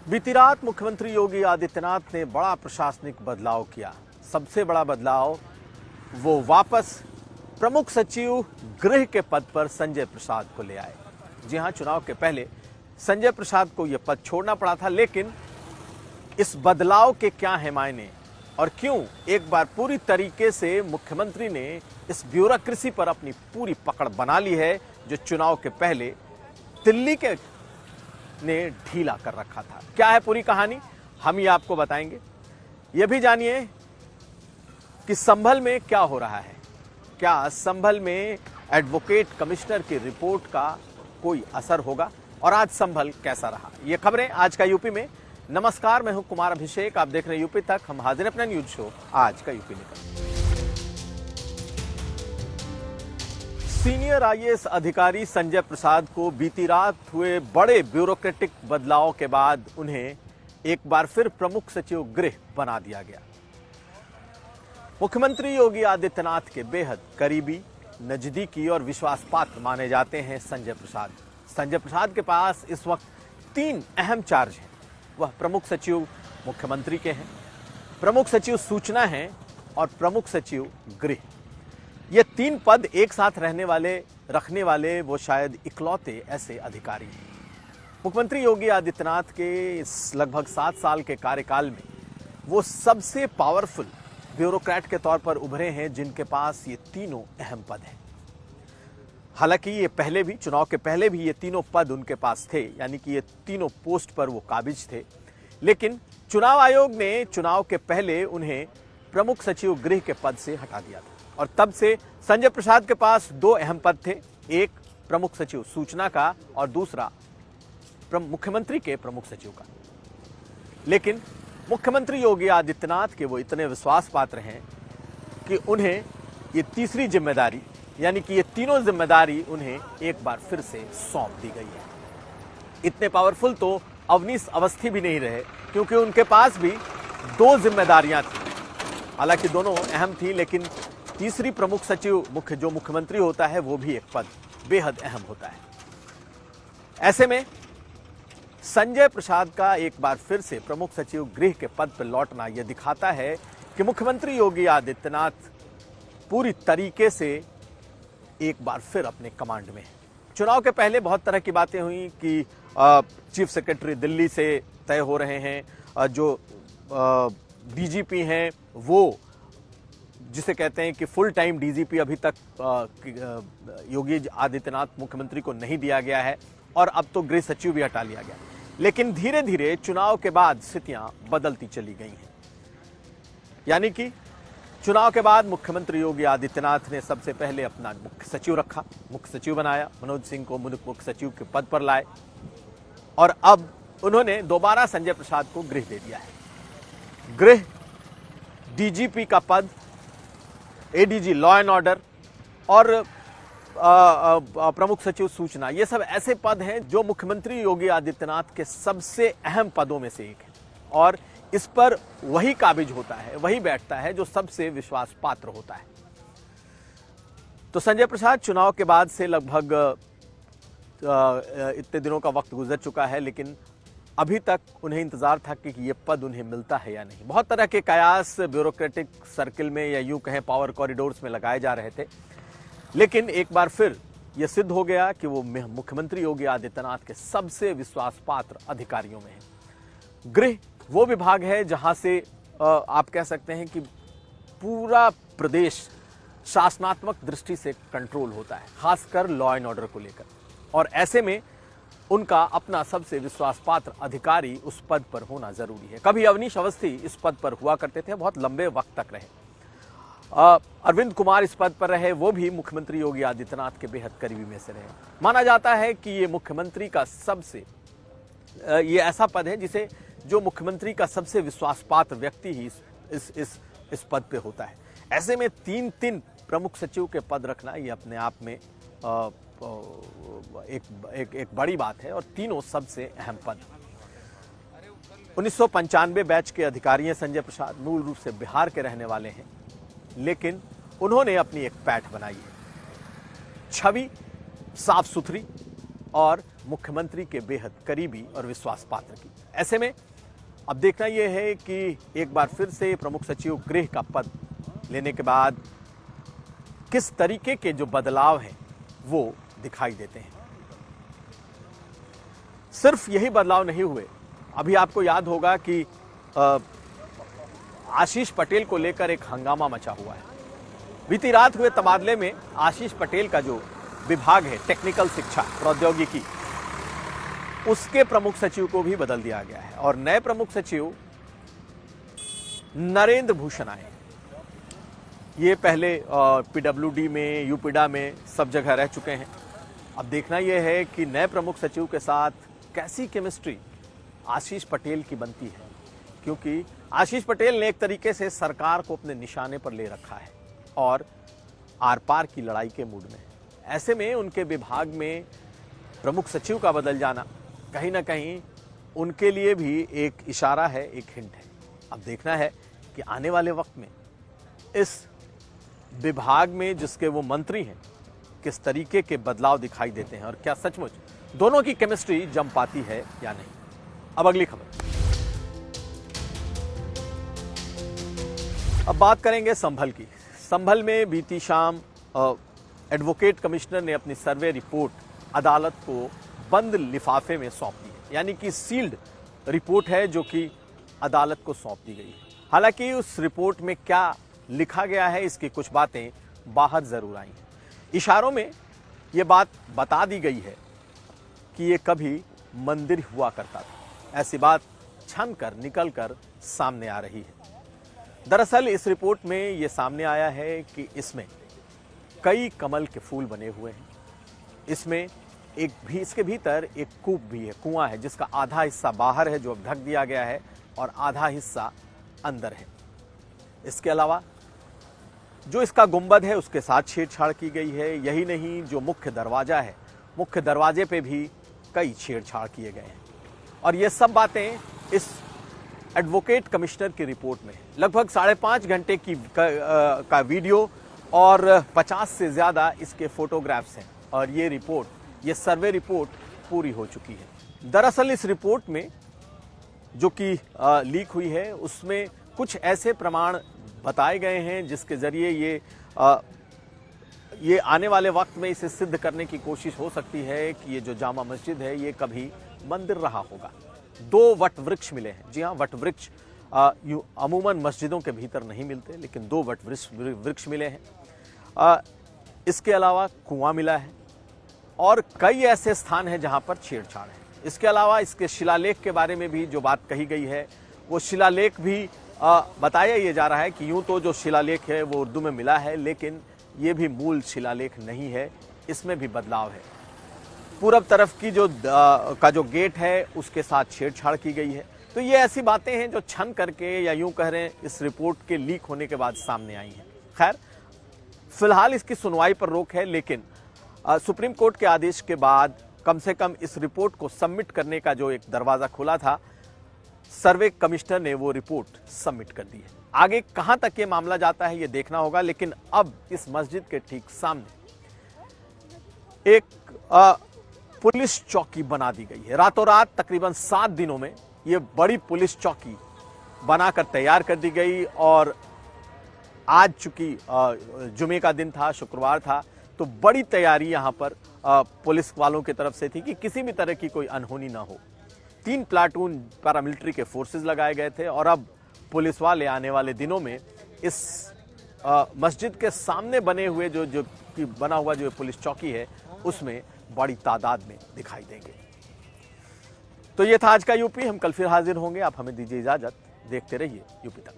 बीती रात मुख्यमंत्री योगी आदित्यनाथ ने बड़ा प्रशासनिक बदलाव किया। सबसे बड़ा बदलाव वो वापस प्रमुख सचिव गृह के पद पर संजय प्रसाद को ले आए। जी हां, चुनाव के पहले संजय प्रसाद को यह पद छोड़ना पड़ा था, लेकिन इस बदलाव के क्या है मायने और क्यों एक बार पूरी तरीके से मुख्यमंत्री ने इस ब्यूरोक्रेसी पर अपनी पूरी पकड़ बना ली है, जो चुनाव के पहले दिल्ली के ने ढीला कर रखा था। क्या है पूरी कहानी, हम ये आपको बताएंगे। यह भी जानिए कि संभल में क्या हो रहा है। क्या संभल में एडवोकेट कमिश्नर की रिपोर्ट का कोई असर होगा और आज संभल कैसा रहा, ये खबरें आज का यूपी में। नमस्कार, मैं हूं कुमार अभिषेक, आप देख रहे हैं यूपी तक। हम हाजिर अपना न्यूज शो आज का यूपी लेकर। सीनियर आईएएस अधिकारी संजय प्रसाद को बीती रात हुए बड़े ब्यूरोक्रेटिक बदलाव के बाद उन्हें एक बार फिर प्रमुख सचिव गृह बना दिया गया। मुख्यमंत्री योगी आदित्यनाथ के बेहद करीबी, नजदीकी और विश्वास पात्र माने जाते हैं संजय प्रसाद। संजय प्रसाद के पास इस वक्त 3 अहम चार्ज हैं। वह प्रमुख सचिव मुख्यमंत्री के हैं, प्रमुख सचिव सूचना हैं और प्रमुख सचिव गृह। ये 3 पद एक साथ रखने वाले वो शायद इकलौते ऐसे अधिकारी हैं। मुख्यमंत्री योगी आदित्यनाथ के इस लगभग 7 साल के कार्यकाल में वो सबसे पावरफुल ब्यूरोक्रेट के तौर पर उभरे हैं जिनके पास ये तीनों अहम पद हैं। हालांकि ये पहले भी, चुनाव के पहले भी ये तीनों पद उनके पास थे, यानी कि ये तीनों पोस्ट पर वो काबिज थे। लेकिन चुनाव आयोग ने चुनाव के पहले उन्हें प्रमुख सचिव गृह के पद से हटा दिया था और तब से संजय प्रसाद के पास 2 अहम पद थे, एक प्रमुख सचिव सूचना का और दूसरा मुख्यमंत्री के प्रमुख सचिव का। लेकिन मुख्यमंत्री योगी आदित्यनाथ के वो इतने विश्वास पात्र हैं कि उन्हें ये तीसरी जिम्मेदारी, यानी कि ये तीनों जिम्मेदारी उन्हें एक बार फिर से सौंप दी गई है। इतने पावरफुल तो अवनीश अवस्थी भी नहीं रहे, क्योंकि उनके पास भी 2 जिम्मेदारियां थी। हालांकि दोनों अहम थी, लेकिन तीसरी प्रमुख सचिव जो मुख्यमंत्री होता है वो भी एक पद बेहद अहम होता है। ऐसे में संजय प्रसाद का एक बार फिर से प्रमुख सचिव गृह के पद पर लौटना यह दिखाता है कि मुख्यमंत्री योगी आदित्यनाथ पूरी तरीके से एक बार फिर अपने कमांड में है। चुनाव के पहले बहुत तरह की बातें हुई कि चीफ सेक्रेटरी दिल्ली से तय हो रहे हैं, जो डीजीपी हैं वो, जिसे कहते हैं कि फुल टाइम डीजीपी अभी तक योगी आदित्यनाथ मुख्यमंत्री को नहीं दिया गया है और अब तो गृह सचिव भी हटा लिया गया। लेकिन धीरे धीरे चुनाव के बाद स्थितियां बदलती चली गई हैं। यानी कि चुनाव के बाद मुख्यमंत्री योगी आदित्यनाथ ने सबसे पहले अपना मुख्य सचिव रखा, मुख्य सचिव बनाया, मनोज सिंह को मुख्य सचिव के पद पर लाए और अब उन्होंने दोबारा संजय प्रसाद को गृह दे दिया है। गृह, डीजीपी का पद, एडीजी लॉ एंड ऑर्डर और प्रमुख सचिव सूचना, ये सब ऐसे पद हैं जो मुख्यमंत्री योगी आदित्यनाथ के सबसे अहम पदों में से एक है और इस पर वही काबिज होता है, वही बैठता है जो सबसे विश्वास पात्र होता है। तो संजय प्रसाद चुनाव के बाद से लगभग इतने दिनों का वक्त गुजर चुका है, लेकिन अभी तक उन्हें इंतजार था कि ये पद उन्हें मिलता है या नहीं। बहुत तरह के कयास ब्यूरोक्रेटिक सर्किल में या यूं कहें पावर कॉरिडोर्स में लगाए जा रहे थे, लेकिन एक बार फिर यह सिद्ध हो गया कि वो मुख्यमंत्री योगी आदित्यनाथ के सबसे विश्वास पात्र अधिकारियों में है। गृह वो विभाग है जहां से आप कह सकते हैं कि पूरा प्रदेश शासनात्मक दृष्टि से कंट्रोल होता है, खासकर लॉ एंड ऑर्डर को लेकर, और ऐसे में उनका अपना सबसे विश्वास पात्र अधिकारी उस पद पर होना जरूरी है। कभी अवनीश अवस्थी इस पद पर हुआ करते थे, बहुत लंबे वक्त तक रहे। अरविंद कुमार इस पद पर रहे, वो भी मुख्यमंत्री योगी आदित्यनाथ के बेहद करीबी में से रहे। माना जाता है कि ये मुख्यमंत्री का ये ऐसा पद है जिसे जो मुख्यमंत्री का सबसे विश्वास पात्र व्यक्ति ही इस पद पे होता है। ऐसे में 3 प्रमुख सचिव के पद रखना ये अपने आप में एक बड़ी बात है और तीनों सबसे अहम पद। 1995 बैच के अधिकारी हैं संजय प्रसाद, मूल रूप से बिहार के रहने वाले हैं, लेकिन उन्होंने अपनी एक पैठ बनाई है। छवि साफ सुथरी और मुख्यमंत्री के बेहद करीबी और विश्वास पात्र की। ऐसे में अब देखना यह है कि एक बार फिर से प्रमुख सचिव गृह का पद लेने के बाद किस तरीके के जो बदलाव हैं वो दिखाई देते हैं। सिर्फ यही बदलाव नहीं हुए, अभी आपको याद होगा कि आशीष पटेल को लेकर एक हंगामा मचा हुआ है। बीती रात हुए तबादले में आशीष पटेल का जो विभाग है टेक्निकल शिक्षा प्रौद्योगिकी, उसके प्रमुख सचिव को भी बदल दिया गया है और नए प्रमुख सचिव नरेंद्र भूषण आए। ये पहले पीडब्ल्यूडी में, यूपीडा में सब जगह रह चुके हैं। अब देखना यह है कि नए प्रमुख सचिव के साथ कैसी केमिस्ट्री आशीष पटेल की बनती है, क्योंकि आशीष पटेल ने एक तरीके से सरकार को अपने निशाने पर ले रखा है और आर पार की लड़ाई के मूड में है। ऐसे में उनके विभाग में प्रमुख सचिव का बदल जाना कहीं ना कहीं उनके लिए भी एक इशारा है, एक हिंट है। अब देखना है कि आने वाले वक्त में इस विभाग में जिसके वो मंत्री हैं किस तरीके के बदलाव दिखाई देते हैं और क्या सचमुच दोनों की केमिस्ट्री जम पाती है या नहीं। अब अगली खबर। अब बात करेंगे संभल की। संभल में बीती शाम एडवोकेट कमिश्नर ने अपनी सर्वे रिपोर्ट अदालत को बंद लिफाफे में सौंप दी, यानी कि सील्ड रिपोर्ट है जो कि अदालत को सौंप दी गई है। हालांकि उस रिपोर्ट में क्या लिखा गया है इसकी कुछ बातें बाहर जरूर आई हैं। इशारों में ये बात बता दी गई है कि ये कभी मंदिर हुआ करता था। ऐसी बात छन कर निकल कर सामने आ रही है। दरअसल इस रिपोर्ट में ये सामने आया है कि इसमें कई कमल के फूल बने हुए हैं। इसमें इसके भीतर एक कूप भी है, कुआं है, जिसका आधा हिस्सा बाहर है जो अब ढक दिया गया है और आधा हिस्सा अंदर है। इसके अलावा जो इसका गुंबद है उसके साथ छेड़छाड़ की गई है। यही नहीं, जो मुख्य दरवाजा है, मुख्य दरवाजे पे भी कई छेड़छाड़ किए गए हैं और ये सब बातें इस एडवोकेट कमिश्नर की रिपोर्ट में है। लगभग 5.5 घंटे की का वीडियो और 50 से ज्यादा इसके फोटोग्राफ्स हैं और ये रिपोर्ट, ये सर्वे रिपोर्ट पूरी हो चुकी है। दरअसल इस रिपोर्ट में जो कि लीक हुई है उसमें कुछ ऐसे प्रमाण बताए गए हैं जिसके जरिए ये आने वाले वक्त में इसे सिद्ध करने की कोशिश हो सकती है कि ये जो जामा मस्जिद है ये कभी मंदिर रहा होगा। 2 वट वृक्ष मिले हैं। जी हाँ, वट वृक्ष अमूमन मस्जिदों के भीतर नहीं मिलते, लेकिन 2 वट वृक्ष मिले हैं। इसके अलावा कुआं मिला है और कई ऐसे स्थान हैं जहां पर छेड़छाड़ है। इसके अलावा इसके शिलालेख के बारे में भी जो बात कही गई है वो शिलालेख भी बताया ये जा रहा है कि यूं तो जो शिलालेख है वो उर्दू में मिला है, लेकिन ये भी मूल शिलालेख नहीं है, इसमें भी बदलाव है। पूरब तरफ की का जो गेट है उसके साथ छेड़छाड़ की गई है। तो ये ऐसी बातें हैं जो छन करके या यूं कह रहे हैं इस रिपोर्ट के लीक होने के बाद सामने आई हैं। खैर, फिलहाल इसकी सुनवाई पर रोक है, लेकिन सुप्रीम कोर्ट के आदेश के बाद कम से कम इस रिपोर्ट को सबमिट करने का जो एक दरवाजा खुला था, सर्वे कमिश्नर ने वो रिपोर्ट सबमिट कर दी है। आगे कहां तक ये मामला जाता है ये देखना होगा, लेकिन अब इस मस्जिद के ठीक सामने एक पुलिस चौकी बना दी गई है। रातों रात तकरीबन 7 दिनों में ये बड़ी पुलिस चौकी बनाकर तैयार कर दी गई और आज चूंकि जुमे का दिन था, शुक्रवार था, तो बड़ी तैयारी यहां पर पुलिस वालों की तरफ से थी कि किसी भी तरह की कोई अनहोनी ना हो। 3 प्लाटून पैरामिलिट्री के फोर्सेस लगाए गए थे और अब पुलिस वाले आने वाले दिनों में इस मस्जिद के सामने बने हुए बना हुआ जो पुलिस चौकी है उसमें बड़ी तादाद में दिखाई देंगे। तो ये था आज का यूपी। हम कल फिर हाजिर होंगे। आप हमें दीजिए इजाजत। देखते रहिए यूपी तक।